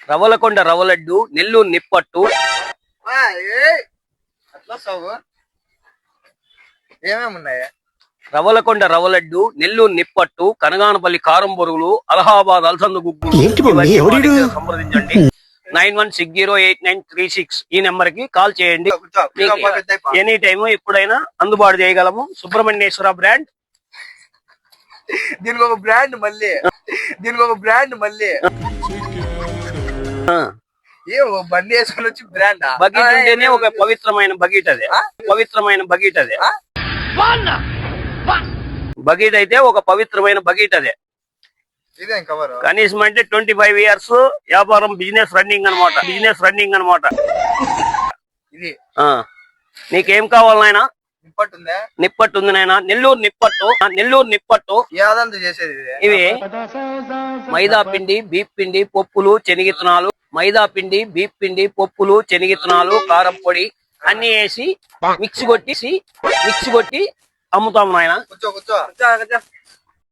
రవ్వలకొండ రవ్వలడ్డు, నెల్లూరు నిప్పట్టు, ఏమేమి ఉన్నాయి? రవ్వలకొండ రవ్వలడ్డు, నెల్లూరు నిప్పట్టు, కనగానపల్లి కారం బొరుగులు, అలహాబాద్ అలసంద గుగ్గులు. సంప్రదించండి 91608936 ఈ నెంబర్ కి కాల్ చేయండి. ఎనీ టైమ్ ఎప్పుడైనా అందుబాటు చేయగలము. సుబ్రహ్మణ్యేశ్వర బ్రాండ్. దీనికి ఒక బ్రాండ్ మళ్ళీ ఏ బండి వేసుకొని వచ్చి బ్రాండ్ బకెట్ ఉంటేనే ఒక పవిత్రమైన బకెట్ అదే. బకెట్ అయితే ఒక పవిత్రమైన బకెట్ అదే. కనీసం అంటే 25 years వ్యాపారం, బిజినెస్ రన్నింగ్ అనమాట. ఇది నీకేం కావాలి నాయనా? నిప్పట్టు ఉంది నాయనా. నెల్లూరు నిప్పట్టు. చేసేది ఇవి మైదా పిండి, బీప్ పిండి, పప్పులు, శనగిత్తనాలు, కారం పొడి అన్ని వేసి మిక్స్ కొట్టి అమ్ముతాం నాయన. కూర్చో